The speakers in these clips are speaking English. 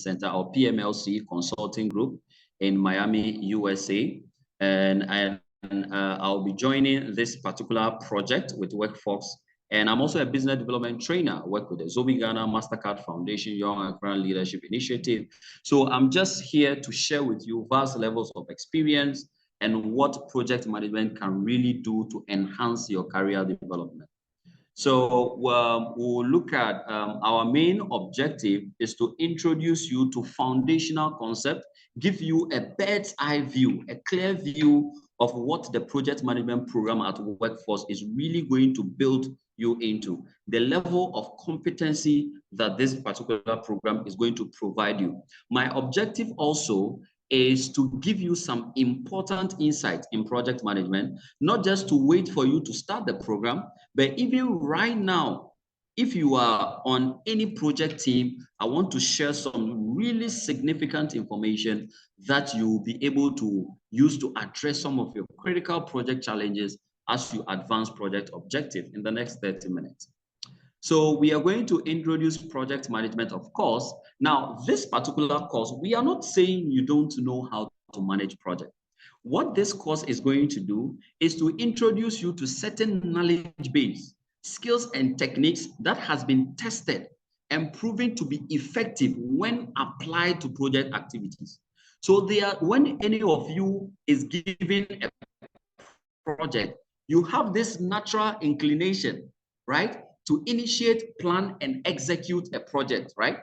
Center, or PMLC Consulting Group in Miami, USA. And I'll be joining this particular project with Workforce. And I'm also a business development trainer. I work with the Zobi Ghana MasterCard Foundation Young African Leadership Initiative. So I'm just here to share with you vast levels of experience and what project management can really do to enhance your career development. So we'll look at our main objective is to introduce you to foundational concepts, give you a bird's eye view, a clear view of what the project management program at Workforce is really going to build you into, the level of competency that this particular program is going to provide you. My objective also is to give you some important insights in project management, not just to wait for you to start the program, but even right now, if you are on any project team, I want to share some really significant information that you will be able to use to address some of your critical project challenges as you advance project objective in the next 30 minutes. So we are going to introduce project management, of course. Now, this particular course, we are not saying you don't know how to manage projects. What this course is going to do is to introduce you to certain knowledge base, skills and techniques that has been tested and proven to be effective when applied to project activities. So when any of you is given a project, you have this natural inclination, right? To initiate, plan, and execute a project, right?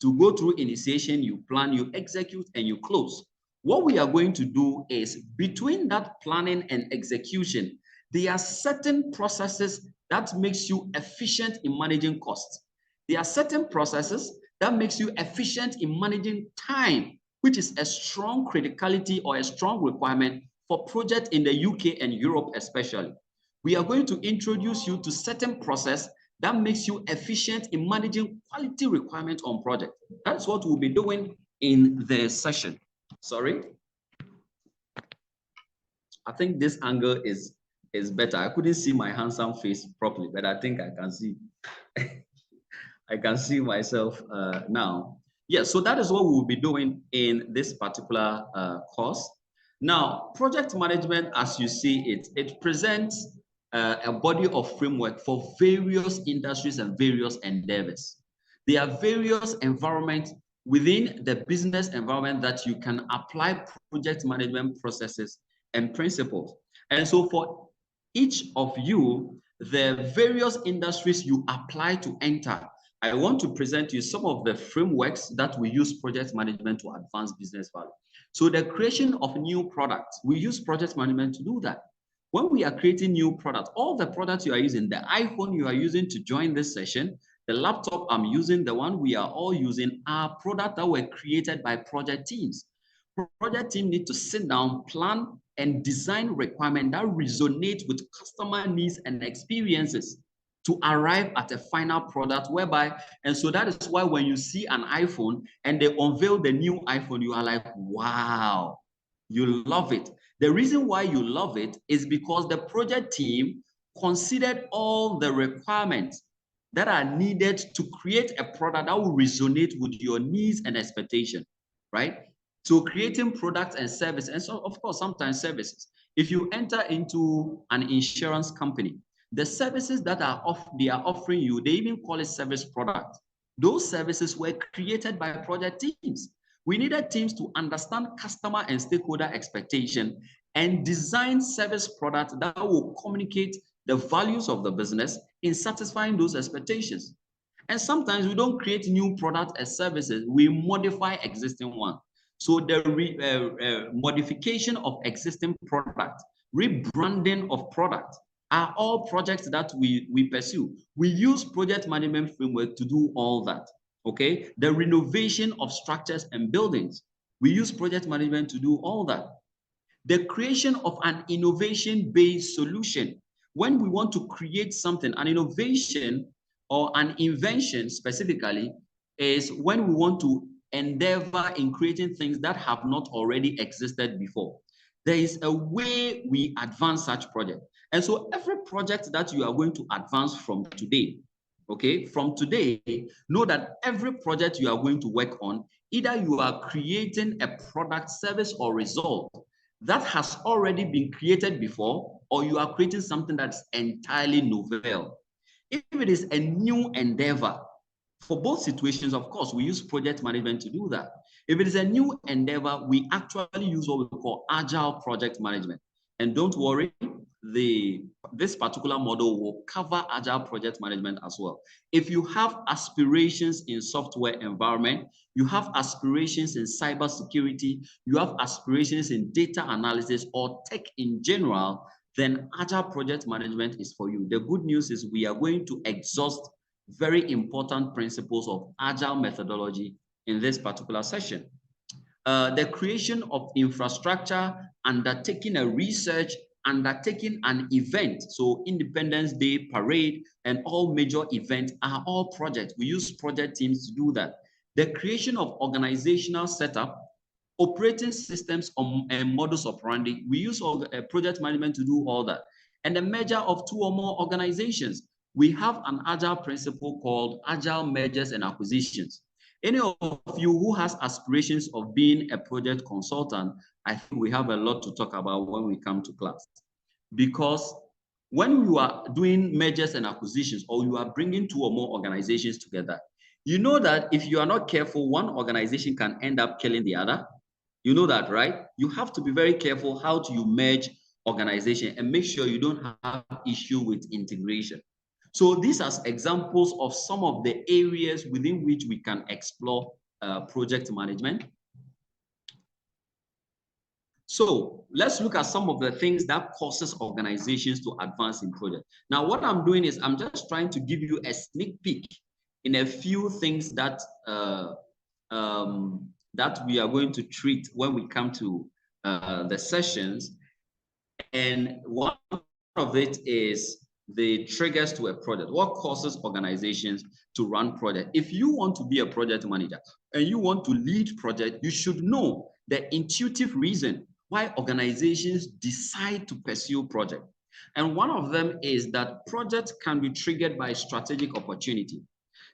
To go through initiation, you plan, you execute, and you close. What we are going to do is between that planning and execution, there are certain processes that makes you efficient in managing costs. There are certain processes that makes you efficient in managing time, which is a strong criticality or a strong requirement for projects in the UK and Europe especially. We are going to introduce you to certain process that makes you efficient in managing quality requirements on project. That's what we'll be doing in the session. Sorry. I think this angle is better. I couldn't see my handsome face properly, but I think I can see. I can see myself now. Yeah, so that is what we'll be doing in this particular course. Now, project management, as you see it presents a body of framework for various industries and various endeavors. There are various environments within the business environment that you can apply project management processes and principles. And so for each of you, the various industries you apply to enter, I want to present to you some of the frameworks that we use project management to advance business value. So the creation of new products, we use project management to do that. When we are creating new products, all the products you are using, the iPhone you are using to join this session, the laptop I'm using, the one we are all using, are products that were created by project teams. Project team need to sit down, plan, and design requirements that resonate with customer needs and experiences to arrive at a final product whereby, and so that is why when you see an iPhone and they unveil the new iPhone, you are like, wow, you love it. The reason why you love it is because the project team considered all the requirements that are needed to create a product that will resonate with your needs and expectations, right? So creating products and services, and so of course, sometimes services. If you enter into an insurance company, the services that they are offering you, they even call it service product. Those services were created by project teams. We needed teams to understand customer and stakeholder expectation and design service products that will communicate the values of the business in satisfying those expectations. And sometimes we don't create new products and services, we modify existing ones. So the modification of existing products, rebranding of products are all projects that we pursue. We use project management framework to do all that. Okay, the renovation of structures and buildings, we use project management to do all that. The creation of an innovation-based solution, when we want to create something, an innovation or an invention specifically, is when we want to endeavor in creating things that have not already existed before. There is a way we advance such project. And so every project that you are going to advance from today, okay, from today, know that every project you are going to work on Either you are creating a product, service, or result that has already been created before, or you are creating something that's entirely novel. If it is a new endeavor, for both situations, of course, we use project management to do that. If it is a new endeavor, we actually use what we call agile project management. And don't worry, this particular model will cover agile project management as well. If you have aspirations in software environment, you have aspirations in cybersecurity, you have aspirations in data analysis or tech in general, then agile project management is for you. The good news is we are going to exhaust very important principles of agile methodology in this particular session. The creation of infrastructure, undertaking a research, undertaking an event. So Independence Day parade and all major events are all projects. We use project teams to do that. The creation of organizational setup, operating systems and modus operandi. We use project management to do all that. And the merger of two or more organizations. We have an agile principle called agile mergers and acquisitions. Any of you who has aspirations of being a project consultant, I think we have a lot to talk about when we come to class. Because when you are doing mergers and acquisitions, or you are bringing two or more organizations together, you know that if you are not careful, one organization can end up killing the other. You know that, right? You have to be very careful how do you merge organization and make sure you don't have issue with integration. So these are examples of some of the areas within which we can explore project management. So let's look at some of the things that causes organizations to advance in project. Now, what I'm doing is I'm just trying to give you a sneak peek in a few things that that we are going to treat when we come to the sessions. And one of it is the triggers to a project. What causes organizations to run project? If you want to be a project manager and you want to lead project, you should know the intuitive reason why organizations decide to pursue project. And one of them is that projects can be triggered by strategic opportunity.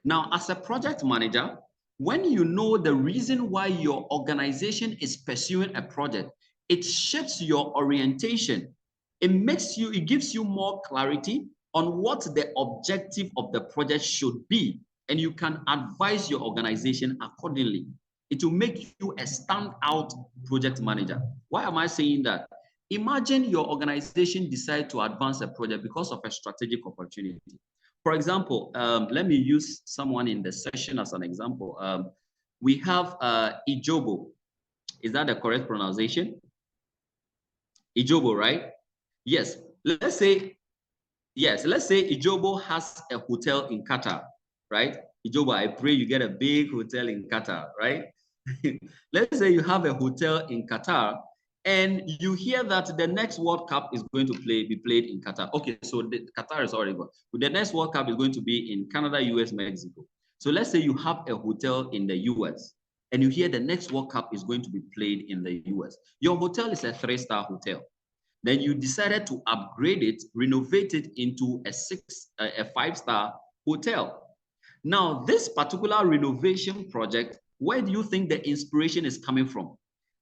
Now, as a project manager, when you know the reason why your organization is pursuing a project, it shapes your orientation. It gives you more clarity on what the objective of the project should be, and you can advise your organization accordingly. It will make you a standout project manager. Why am I saying that? Imagine your organization decide to advance a project because of a strategic opportunity. For example, let me use someone in the session as an example. We have Ijobo. Is that the correct pronunciation? Ijobo, right? Yes. Let's say Ijobo has a hotel in Qatar, right? Ijobo, I pray you get a big hotel in Qatar, right? Let's say you have a hotel in Qatar and you hear that the next World Cup is going to be played in Qatar. Okay, so Qatar is already gone. The next World Cup is going to be in Canada, US, Mexico. So let's say you have a hotel in the US and you hear the next World Cup is going to be played in the US. Your hotel is a 3-star hotel. Then you decided to upgrade it, renovate it into a 5-star hotel. Now, this particular renovation project, where do you think the inspiration is coming from?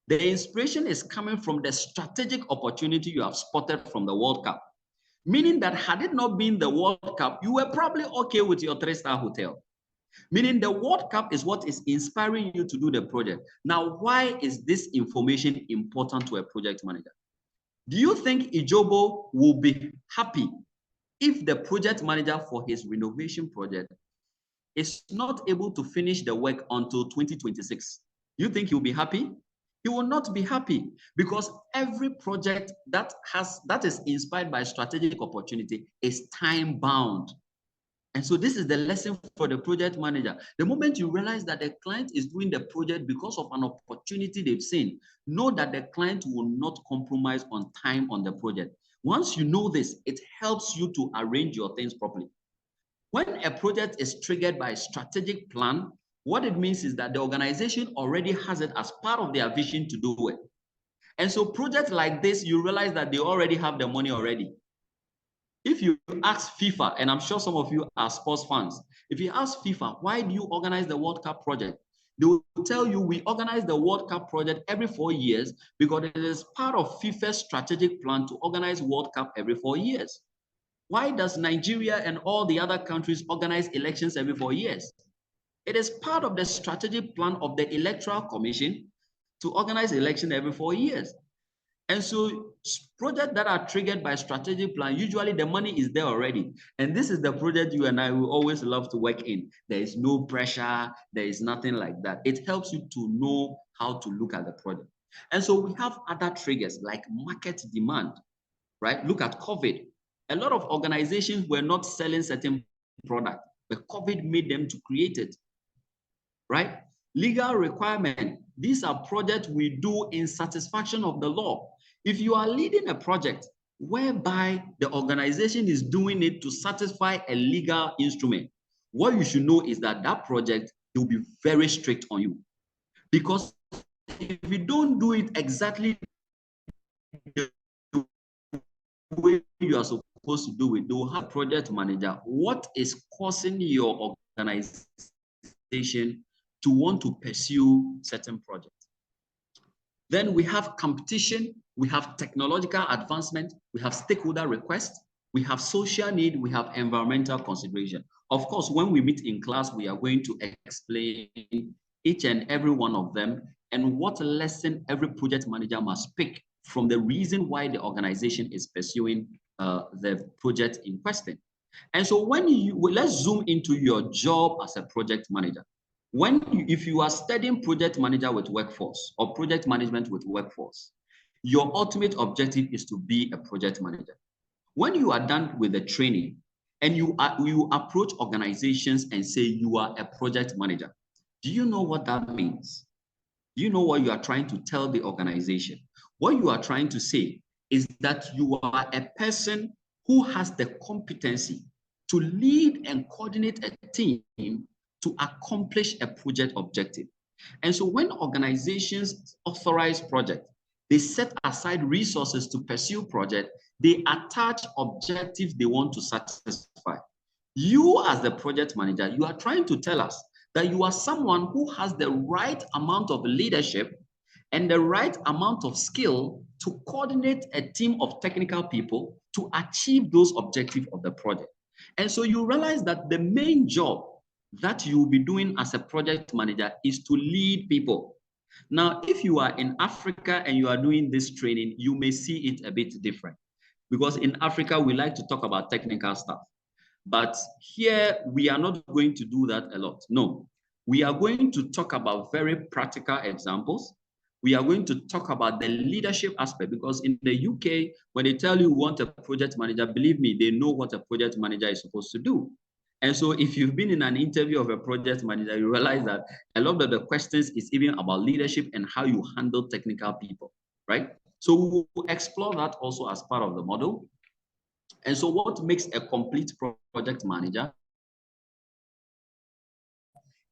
The inspiration is coming from the strategic opportunity you have spotted from the World Cup. Meaning that had it not been the World Cup, you were probably okay with your 3-star hotel. Meaning the World Cup is what is inspiring you to do the project. Now, why is this information important to a project manager? Do you think Ijobo will be happy if the project manager for his renovation project is not able to finish the work until 2026? You think he will be happy? He will not be happy, because every project that is inspired by strategic opportunity is time bound. And so this is the lesson for the project manager. The moment you realize that the client is doing the project because of an opportunity they've seen, know that the client will not compromise on time on the project. Once you know this, it helps you to arrange your things properly. When a project is triggered by a strategic plan, what it means is that the organization already has it as part of their vision to do it. And so projects like this, you realize that they already have the money already. If you ask FIFA, and I'm sure some of you are sports fans, if you ask FIFA, why do you organize the World Cup project? They will tell you we organize the World Cup project every 4 years because it is part of FIFA's strategic plan to organize World Cup every 4 years. Why does Nigeria and all the other countries organize elections every 4 years? It is part of the strategic plan of the Electoral Commission to organize election every 4 years. And so projects that are triggered by strategic plan, usually the money is there already. And this is the project you and I will always love to work in. There is no pressure. There is nothing like that. It helps you to know how to look at the project. And so we have other triggers like market demand, right? Look at COVID. A lot of organizations were not selling certain products, but COVID made them to create it, right? Legal requirement. These are projects we do in satisfaction of the law. If you are leading a project whereby the organization is doing it to satisfy a legal instrument, what you should know is that that project will be very strict on you. Because if you don't do it exactly the way you are supposed to do it, they will have project manager. What is causing your organization to want to pursue certain projects? Then we have competition, we have technological advancement, we have stakeholder requests, we have social need, we have environmental consideration. Of course, when we meet in class, we are going to explain each and every one of them and what lesson every project manager must pick from the reason why the organization is pursuing the project in question. And so let's zoom into your job as a project manager. If you are studying project manager with workforce or project management with workforce, your ultimate objective is to be a project manager. When you are done with the training and you approach organizations and say you are a project manager, do you know what that means? Do you know what you are trying to tell the organization? What you are trying to say is that you are a person who has the competency to lead and coordinate a team to accomplish a project objective. And so when organizations authorize projects, they set aside resources to pursue projects, they attach objectives they want to satisfy. You as the project manager, you are trying to tell us that you are someone who has the right amount of leadership and the right amount of skill to coordinate a team of technical people to achieve those objectives of the project. And so you realize that the main job that you will be doing as a project manager is to lead people. Now, if you are in Africa and you are doing this training, you may see it a bit different because in Africa, we like to talk about technical stuff. But here, we are not going to do that a lot. No, we are going to talk about very practical examples. We are going to talk about the leadership aspect because in the UK, when they tell you want a project manager, believe me, they know what a project manager is supposed to do. And so if you've been in an interview of a project manager, you realize that a lot of the questions is even about leadership and how you handle technical people, right? So we'll explore that also as part of the model. And so what makes a complete project manager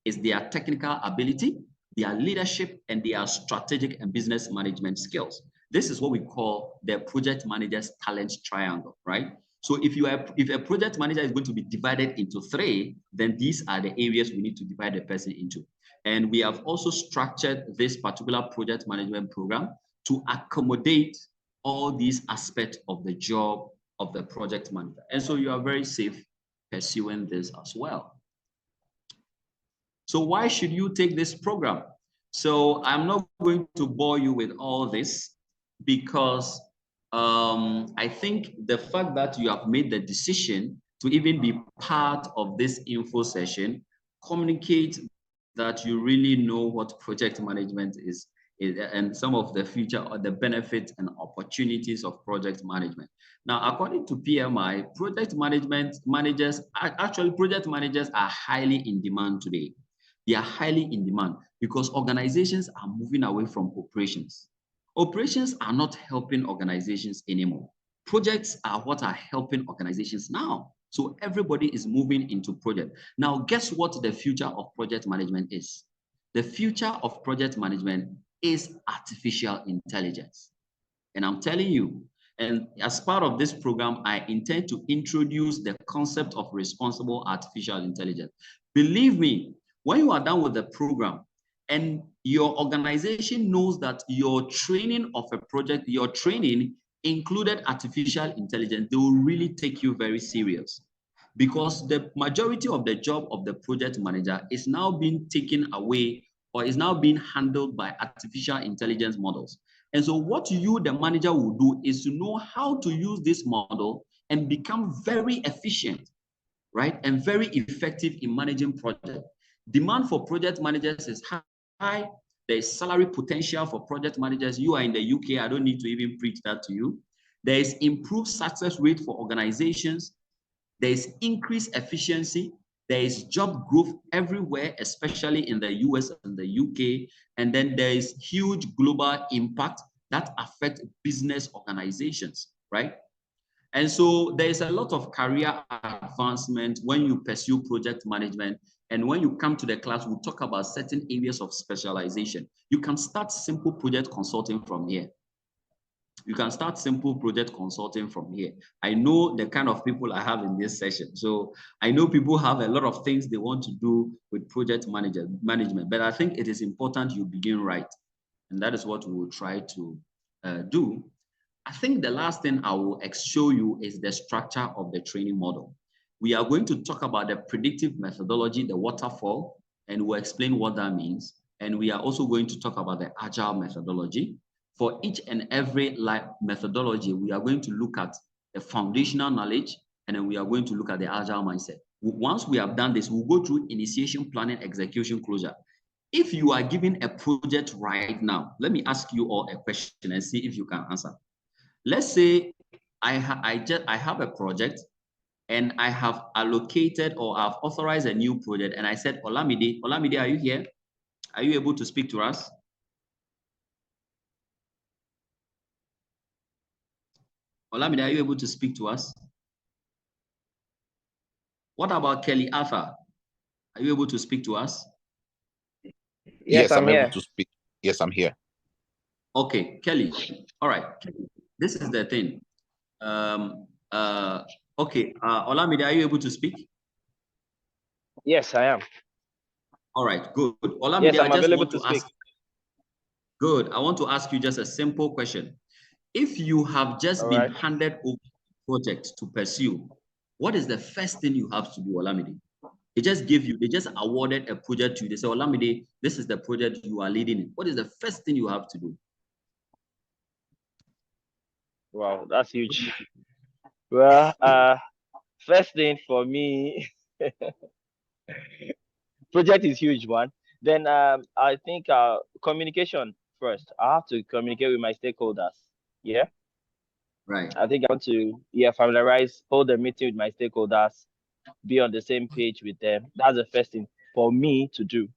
is their technical ability, their leadership, and their strategic and business management skills. This is what we call the project manager's talent triangle, right? So if a project manager is going to be divided into 3, then these are the areas we need to divide the person into. And we have also structured this particular project management program to accommodate all these aspects of the job of the project manager. And so you are very safe pursuing this as well. So why should you take this program? So I'm not going to bore you with all this because I think the fact that you have made the decision to even be part of this info session communicates that you really know what project management is and some of the future or the benefits and opportunities of project management. Now, according to PMI, project managers are highly in demand today. They are highly in demand because organizations are moving away from operations. Operations are not helping organizations anymore. Projects are what are helping organizations now. So everybody is moving into project. Now, guess what the future of project management is? The future of project management is artificial intelligence. And I'm telling you, and as part of this program, I intend to introduce the concept of responsible artificial intelligence. Believe me, when you are done with the program, and your organization knows that your training of a project, your training included artificial intelligence, they will really take you very serious, because the majority of the job of the project manager is now being taken away or is now being handled by artificial intelligence models. And so what you, the manager, will do is to know how to use this model and become very efficient, right? And very effective in managing projects. Demand for project managers is high. There's salary potential for project managers. You are in the UK, I don't need to even preach that to you. There is improved success rate for organizations. There is increased efficiency. There is job growth everywhere, especially in the US and the UK. And then there is huge global impact that affects business organizations, right? And so there is a lot of career advancement when you pursue project management. And when you come to the class, we'll talk about certain areas of specialization. You can start simple project consulting from here. You can start simple project consulting from here. I know the kind of people I have in this session. So I know people have a lot of things they want to do with project management, but I think it is important you begin right. And that is what we will try to do. I think the last thing I will show you is the structure of the training model. We are going to talk about the predictive methodology, the waterfall, and we'll explain what that means. And we are also going to talk about the agile methodology. For each and every methodology, we are going to look at the foundational knowledge, and then we are going to look at the agile mindset. Once we have done this, we'll go through initiation, planning, execution, closure. If you are given a project right now, let me ask you all a question and see if you can answer. Let's say I have a project and I have allocated or I've authorized a new project, and I said, Olamide, are you here? Are you able to speak to us? Olamide, are you able to speak to us? What about Kelly Arthur? Are you able to speak to us? Yes, I'm able to speak. Yes, I'm here. Okay, Kelly. All right. This is the thing. Okay, Olamide, are you able to speak? Yes, I am. All right, good. Olamide, yes, I'm available to speak. Good. I want to ask you just a simple question. If you have just been handed over a project to pursue, what is the first thing you have to do, Olamide? They just awarded a project to you. They say, Olamide, this is the project you are leading. What is the first thing you have to do? Wow, that's huge. Well, first thing for me, project is huge one. Then I think communication first. I have to communicate with my stakeholders. Yeah. Right. I think I want to familiarize, hold a meeting with my stakeholders, be on the same page with them. That's the first thing for me to do.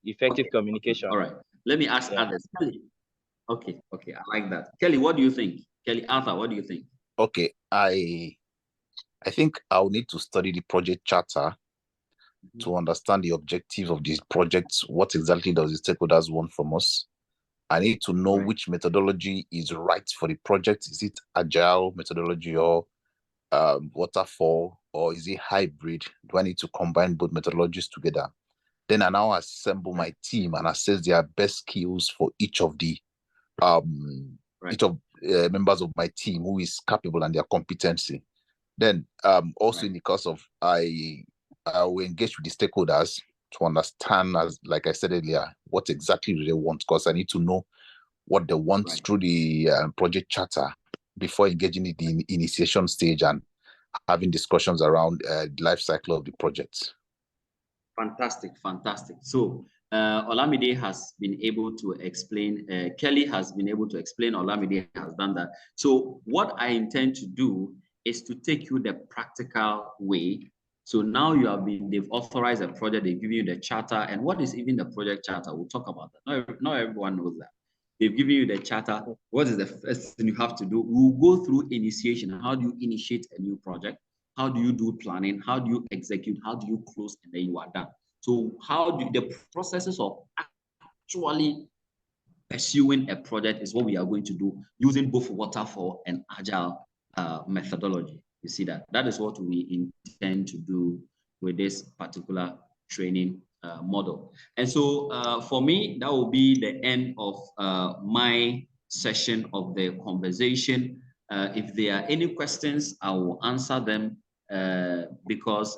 Effective communication. All right. Let me ask others. Kelly. Okay. I like that. Kelly, what do you think? Kelly Arthur, what do you think? Okay. I think I'll need to study the project charter to understand the objectives of these projects. What exactly does the stakeholders want from us? I need to know which methodology is right for the project. Is it agile methodology or waterfall, or is it hybrid? Do I need to combine both methodologies together? Then I now assemble my team and assess their best skills for each of the members of my team who is capable and their competency. Then also in the course of I will engage with the stakeholders to understand, as like I said earlier, what exactly do they want, because I need to know what they want through the project charter before engaging in the initiation stage and having discussions around the life cycle of the project. Fantastic. So Olamide has been able to explain, Kelly has been able to explain, Olamide has done that. So what I intend to do is to take you the practical way. So now they've authorized a project, they've given you the charter. And what is even the project charter? We'll talk about that. Not everyone knows that. They've given you the charter. What is the first thing you have to do? We'll go through initiation. How do you initiate a new project? How do you do planning? How do you execute? How do you close? And then you are done. So how do the processes of actually pursuing a project is what we are going to do using both waterfall and agile methodology. You see that? That is what we intend to do with this particular training model. And so for me, that will be the end of my session of the conversation. If there are any questions, I will answer them because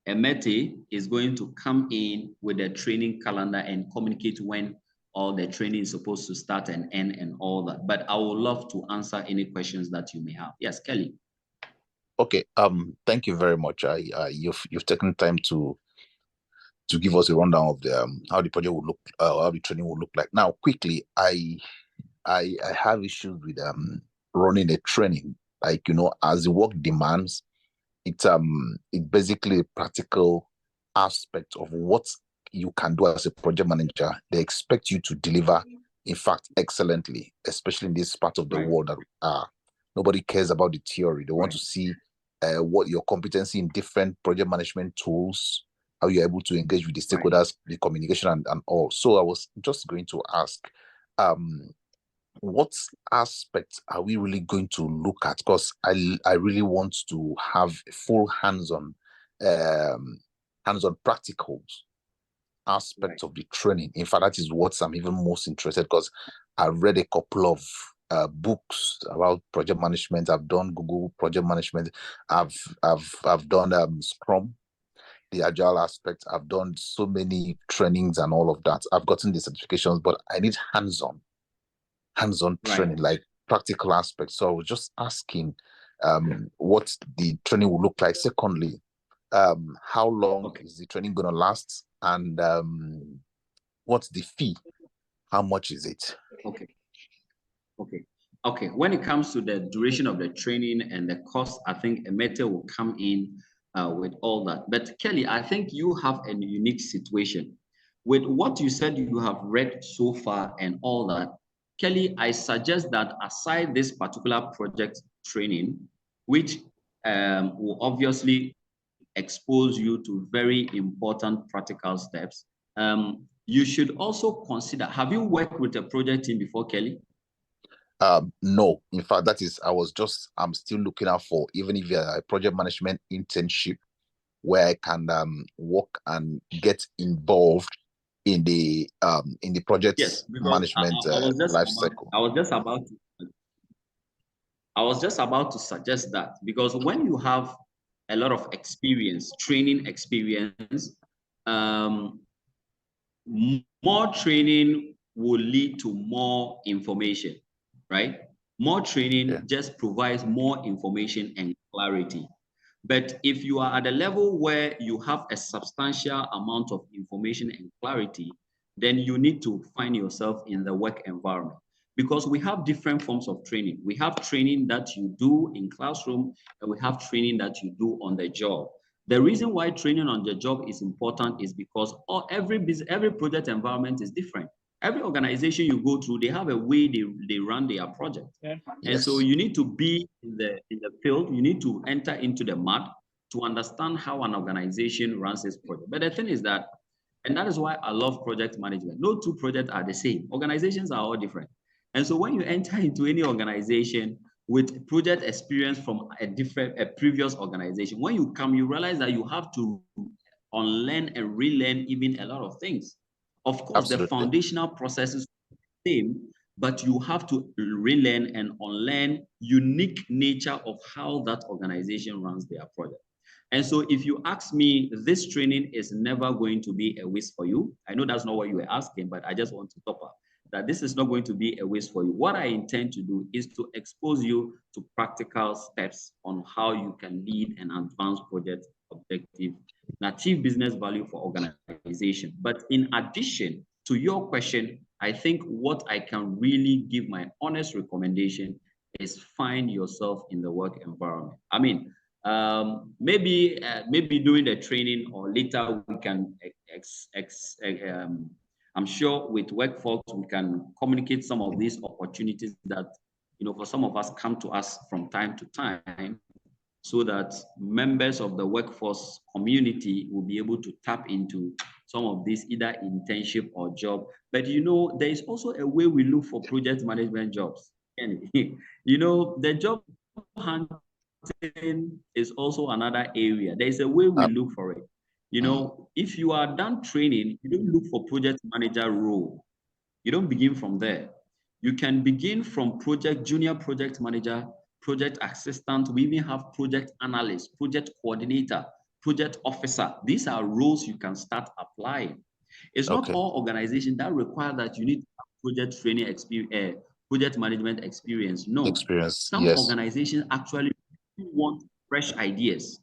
Emete is going to come in with a training calendar and communicate when all the training is supposed to start and end and all that. But I would love to answer any questions that you may have. Yes, Kelly. Okay. Thank you very much. You've taken time to give us a rundown of the how the project will look, how the training will look like. Now, quickly, I have issues with running a training. Like, as the work demands, it's basically a practical aspect of what you can do as a project manager. They expect you to deliver, in fact, excellently, especially in this part of the world that nobody cares about the theory. They want to see what your competency in different project management tools, how you're able to engage with the stakeholders, the communication and all. So I was just going to ask, what aspects are we really going to look at? Because I really want to have a full hands-on practicals aspect of the training. In fact, that is what I'm even most interested, because I've read a couple of books about project management. I've done Google project management. I've done Scrum, the agile aspect. I've done so many trainings and all of that. I've gotten the certifications, but I need hands-on training, like practical aspects. So I was just asking what the training will look like. Secondly, how long is the training going to last? And what's the fee? How much is it? Okay. When it comes to the duration of the training and the cost, I think Emete will come in with all that. But Kelly, I think you have a unique situation. With what you said you have read so far and all that, Kelly, I suggest that aside this particular project training, which will obviously expose you to very important practical steps, you should also consider, have you worked with a project team before, Kelly? No, in fact, I'm still looking out for, even if you're a project management internship where I can work and get involved in the project management life cycle. I was just about to suggest that, because when you have a lot of experience, training experience, more training will lead to more information, right? More training just provides more information and clarity. But if you are at a level where you have a substantial amount of information and clarity, then you need to find yourself in the work environment, because we have different forms of training. We have training that you do in classroom, and we have training that you do on the job. The reason why training on the job is important is because every project environment is different. Every organization you go through, they have a way they run their project. Yeah. And so you need to be in the field, you need to enter into the mud to understand how an organization runs its project. But the thing is that, and that is why I love project management, no two projects are the same. Organizations are all different. And so when you enter into any organization with project experience from a previous organization, when you come, you realize that you have to unlearn and relearn even a lot of things. Of course, the foundational processes are the same, but you have to relearn and unlearn unique nature of how that organization runs their project. And so if you ask me, this training is never going to be a waste for you. I know that's not what you were asking, but I just want to top up that this is not going to be a waste for you. What I intend to do is to expose you to practical steps on how you can lead an advanced project objective and achieve business value for organization. But in addition to your question, I think what I can really give my honest recommendation is find yourself in the work environment. I mean, maybe during the training or later we can I'm sure with workforce we can communicate some of these opportunities that, for some of us come to us from time to time, so that members of the workforce community will be able to tap into some of these either internship or job. But there is also a way we look for project management jobs. And the job hunt is also another area. There's a way we look for it. You know, if you are done training, you don't look for project manager role. You don't begin from there. You can begin from junior project manager, project assistant. We even have project analyst, project coordinator, project officer. These are roles you can start applying. It's not all organizations that require that you need project training experience, project management experience. No. Some organizations actually want fresh ideas.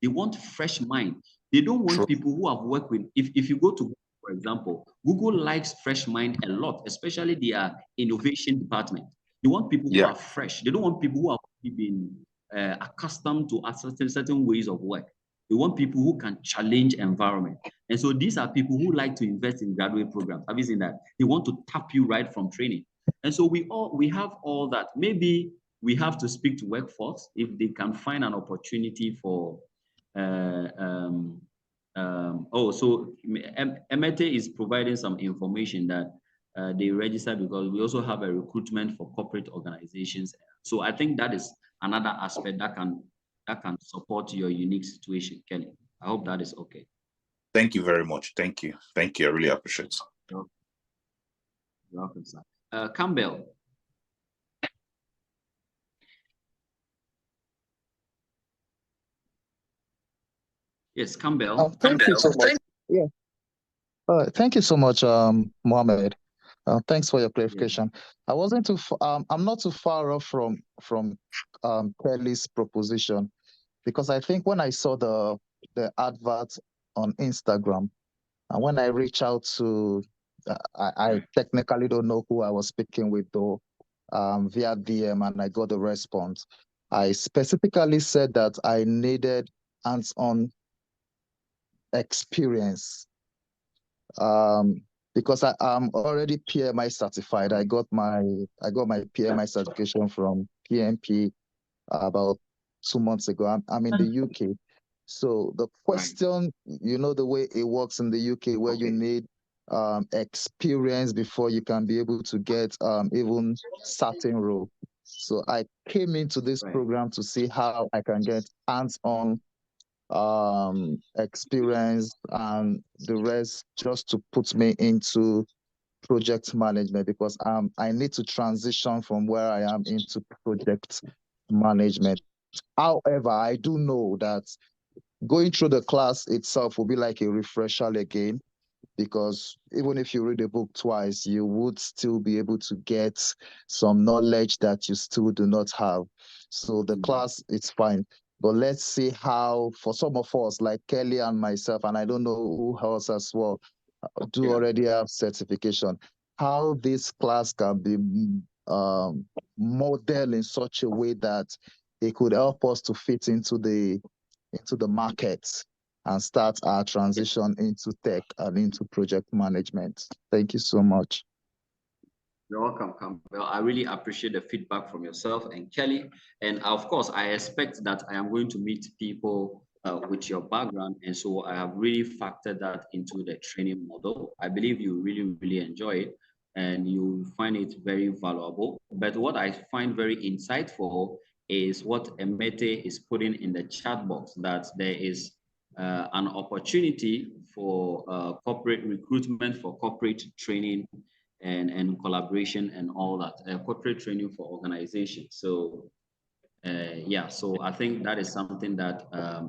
They want fresh mind. They don't want people who have worked with, if you go to, for example, Google likes fresh mind a lot, especially their innovation department. They want people who are fresh. They don't want people who have been accustomed to certain ways of work. They want people who can challenge environment. And so these are people who like to invest in graduate programs. Have you seen that? They want to tap you right from training. And so we have all that. Maybe we have to speak to workforce if they can find an opportunity for so Emete is providing some information that they register, because we also have a recruitment for corporate organizations. So I think that is another aspect that can support your unique situation, Kelly. I hope that is okay. Thank you very much. Thank you. Thank you. I really appreciate it. You're welcome, sir. Campbell. Yes, Campbell. Thank you so much. Yeah. Thank you so much, Mohammed. Thanks for your clarification. I wasn't too. I'm not too far off from Kelly's proposition, because I think when I saw the advert on Instagram, and when I reach out to, I technically don't know who I was speaking with though, via DM, and I got a response. I specifically said that I needed hands-on experience, because I'm already PMI certified. I got my PMI certification from PMP about 2 months ago. I'm in the UK. So the question, you know, the way it works in the UK, where you need experience before you can be able to get even certain role. So I came into this program to see how I can get hands-on experience, and the rest just to put me into project management, because I need to transition from where I am into project management. However, I do know that going through the class itself will be like a refresher again, because even if you read a book twice, you would still be able to get some knowledge that you still do not have. So the class, it's fine. But let's see how, for some of us, like Kelly and myself, and I don't know who else as well, do already have certification, how this class can be modeled in such a way that it could help us to fit into the market and start our transition into tech and into project management. Thank you so much. You're welcome, Campbell. I really appreciate the feedback from yourself and Kelly. And of course, I expect that I am going to meet people with your background. And so I have really factored that into the training model. I believe you really, really enjoy it and you find it very valuable. But what I find very insightful is what Emete is putting in the chat box, that there is an opportunity for corporate recruitment, for corporate training and collaboration and all that, corporate training for organizations. So yeah, so I think that is something that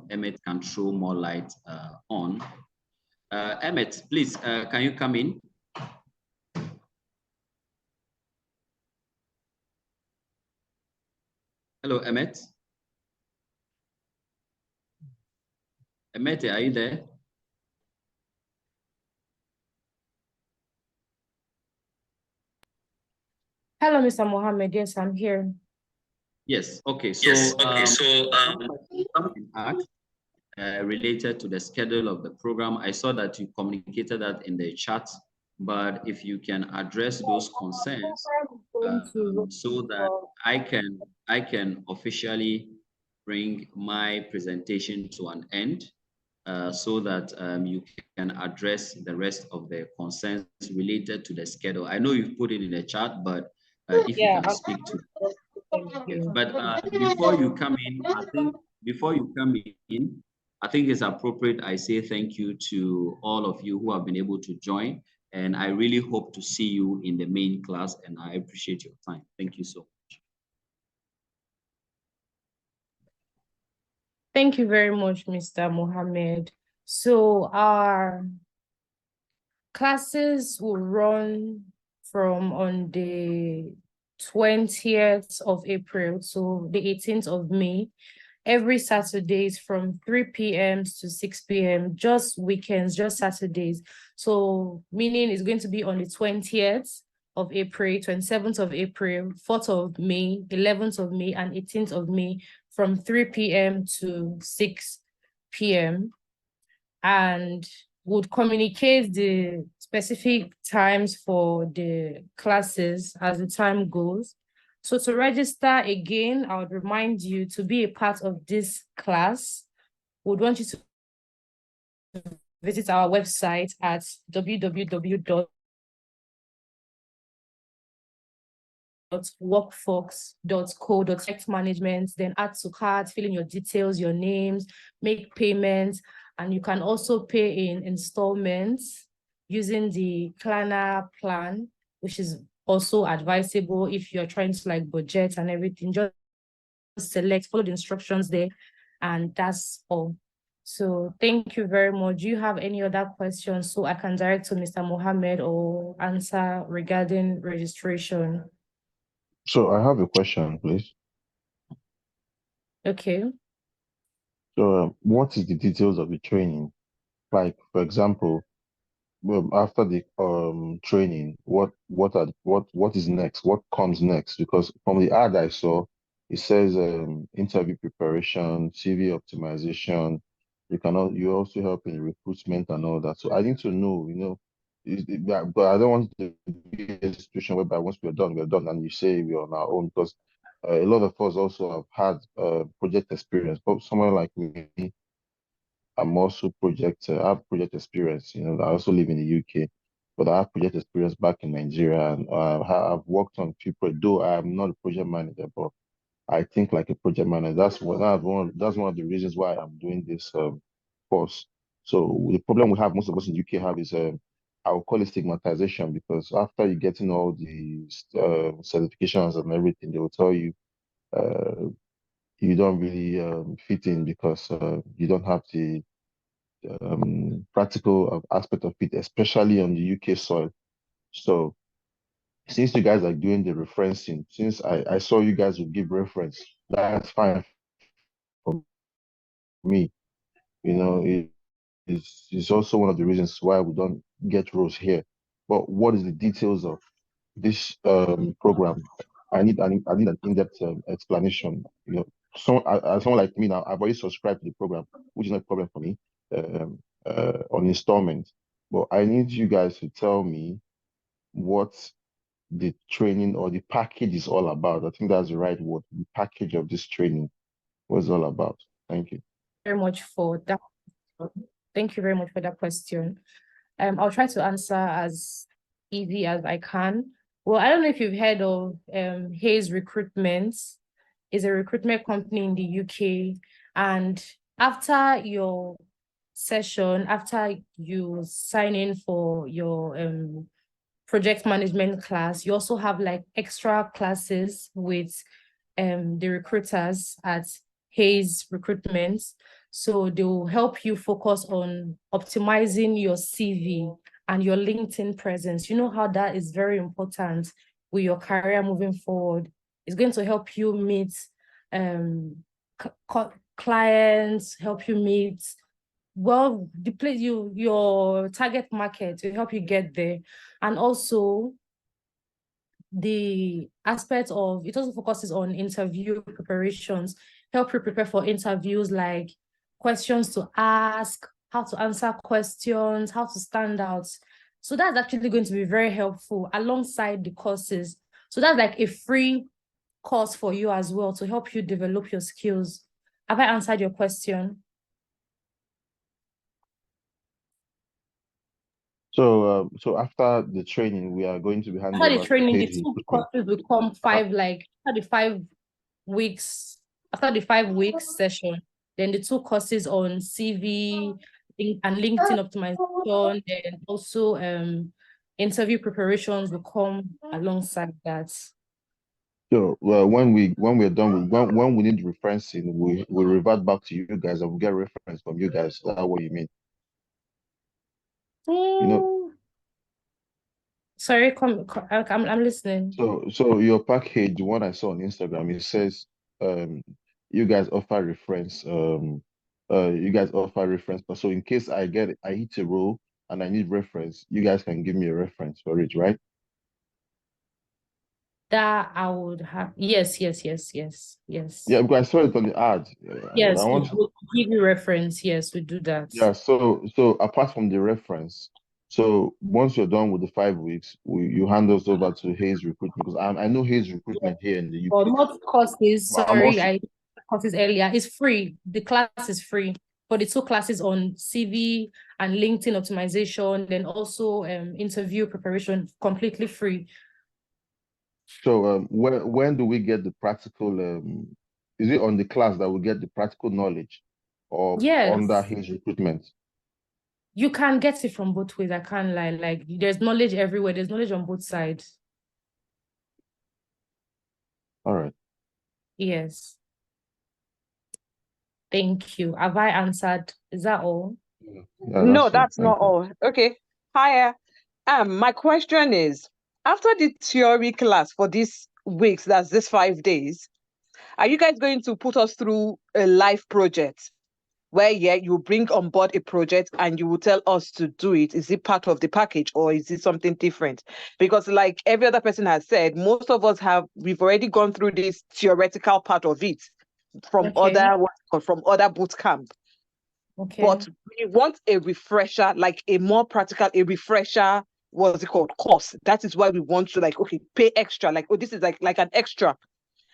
Emmett can throw more light on. Emmett, please, can you come in? Hello, Emmett. Emmett, are you there? Hello, Mr. Mohammed. Yes, I'm here. Yes. Okay. So, related to the schedule of the program, I saw that you communicated that in the chat, but if you can address those concerns so that I can officially bring my presentation to an end, so that you can address the rest of the concerns related to the schedule. I know you've put it in the chat, but if you can speak to Thank you. But before you come in, I think it's appropriate I say thank you to all of you who have been able to join. And I really hope to see you in the main class, and I appreciate your time. Thank you so much. Thank you very much, Mr. Mohammed. So our classes will run from on the 20th of April to the 18th of May. Every Saturdays from 3 p.m. to 6 p.m., just weekends, just Saturdays. So meaning it's going to be on the 20th of April, 27th of April, 4th of May, 11th of May, and 18th of May from 3 p.m. to 6 p.m. And would communicate the specific times for the classes as the time goes. So to register again, I would remind you to be a part of this class. We would want you to visit our website at www.workfox.co.tech management, then add to cart, fill in your details, your names, make payments, and you can also pay in installments using the Klarna plan, which is also advisable if you're trying to like budget and everything. Just select, follow the instructions there, and that's all. So thank you very much. Do you have any other questions so I can direct to Mr. Mohammed or answer regarding registration? So I have a question, please. Okay. So what is the details of the training? Like, for example, after the training, what is next? What comes next? Because from the ad I saw, it says interview preparation, CV optimization. You also help in recruitment and all that. So I need to know, but I don't want to be a situation whereby once we're done, and you say we're on our own, because a lot of us also have had project experience. But someone like me, I'm also I have project experience. I also live in the UK, but I have project experience back in Nigeria, and I've worked on few projects. Though I am not a project manager, but I think like a project manager. That's one of the reasons why I'm doing this course. So the problem we have, most of us in the UK have, is I will call it stigmatization, because after you getting all the certifications and everything, they will tell you you don't really fit in, because you don't have the practical aspect of it, especially on the UK soil. So since you guys are doing the referencing, since I saw you guys will give reference, that's fine for me. It's also one of the reasons why we don't get roles here. But what is the details of this program? I need an in-depth explanation. Someone like me now, I've already subscribed to the program, which is not a problem for me, on installment. But I need you guys to tell me what the training or the package is all about. I think that's the right word. The package of this training was all about. Thank you. Very much for that. Thank you very much for that question. I'll try to answer as easy as I can. Well, I don't know if you've heard of Hayes Recruitment. It's a recruitment company in the UK. And after your session, after you sign in for your project management class, you also have like extra classes with the recruiters at Hayes Recruitment. So they will help you focus on optimizing your CV and your LinkedIn presence. You know how that is very important with your career moving forward. It's going to help you meet clients, help you meet your target market to help you get there. And also the aspect of it also focuses on interview preparations, help you prepare for interviews, like questions to ask, how to answer questions, how to stand out. So that's actually going to be very helpful alongside the courses. So that's like a free course for you as well to help you develop your skills. Have I answered your question? So, after the training, we are going to be handing After over the to training, the Hazy two Recruitment. courses will come five, like after the 5 weeks, after the 5 weeks session, then the 2 courses on CV and LinkedIn optimization, and also interview preparations will come alongside that. So when we're done with when we need referencing, we revert back to you guys and we get reference from you guys. That's what you mean. You know. Sorry, I'm listening. So your package, the one I saw on Instagram, it says you guys offer reference you guys offer reference. But so in case I hit a role and I need reference, you guys can give me a reference for it, right? That I would have. Yes. Yeah, because I saw it on the ad. Yes, I want we'll give you reference. Yes, we do that. Yeah, so apart from the reference, so once you're done with the 5 weeks, you hand us over to Hayes Recruitment, because I know Hayes Recruitment here in the Or UK. not courses, But I'm sorry, also I courses earlier. It's free. The class is free for the 2 classes on CV and LinkedIn optimization, then also interview preparation, completely free. so when do we get the practical is it on the class that we get the practical knowledge or under Yes, Hayes Recruitment? you can get it from both ways. I can't lie. Like, there's knowledge everywhere. There's knowledge on both sides. All right. Yes. Thank you. Have I answered? Is that all? Yeah, No, that's Thank not you. all. Okay. Hiya. My question is, after the theory class for these weeks, that's this 5 days, are you guys going to put us through a live project where, yeah, you bring on board a project and you will tell us to do it? Is it part of the package or is it something different? Because like every other person has said, most of us we've already gone through this theoretical part of it from Okay. other boot camp. Okay. But we want a refresher, like a more practical, a refresher, what's it called, course. That is why we want to pay extra. Like, oh, this is like an extra.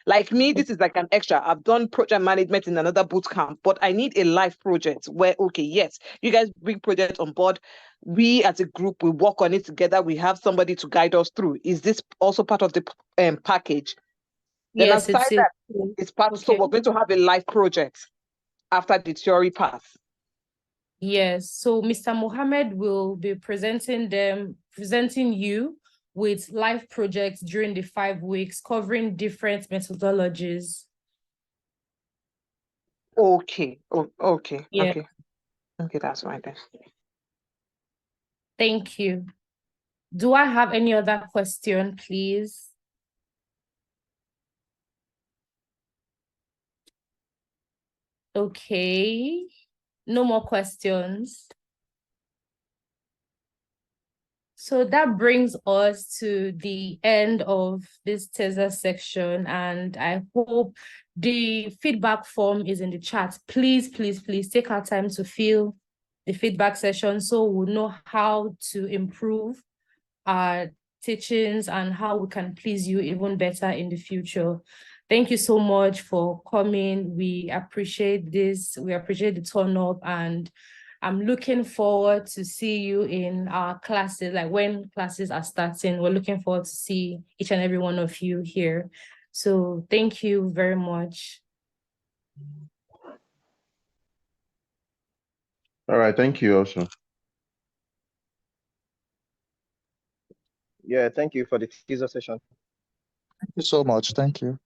Like me, this is like an extra. I've done project management in another boot camp, but I need a live project where, okay, yes, you guys bring projects on board. We as a group, we work on it together. We have somebody to guide us through. Is this also part of the package? Then Yes, aside it's that, it's part. So okay. we're going to have a live project after the theory path. Yes, so Mr. Mohammed will be presenting you with live projects during the 5 weeks, covering different methodologies. Okay. Okay. Yeah. Okay, that's fine then. Thank you. Do I have any other question, please? Okay, no more questions. So that brings us to the end of this teaser section, and I hope the feedback form is in the chat. Please take our time to fill the feedback session so we'll know how to improve our teachings and how we can please you even better in the future. Thank you so much for coming. We appreciate this. We appreciate the turn up, and I'm looking forward to see you in our classes, like when classes are starting. We're looking forward to see each and every one of you here. So thank you very much. All right, thank you also. Yeah, thank you for the teaser session. Thank you so much. Thank you.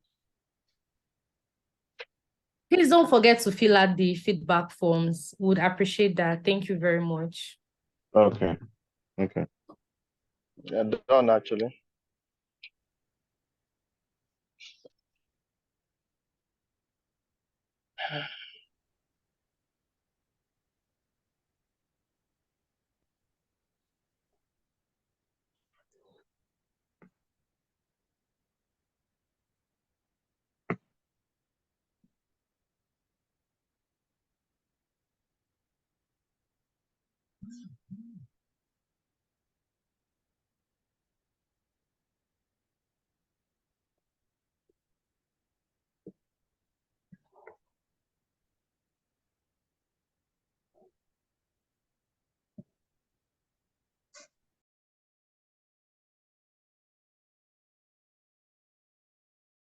Please don't forget to fill out the feedback forms. Would appreciate that. Thank you very much. Okay. Yeah, done actually.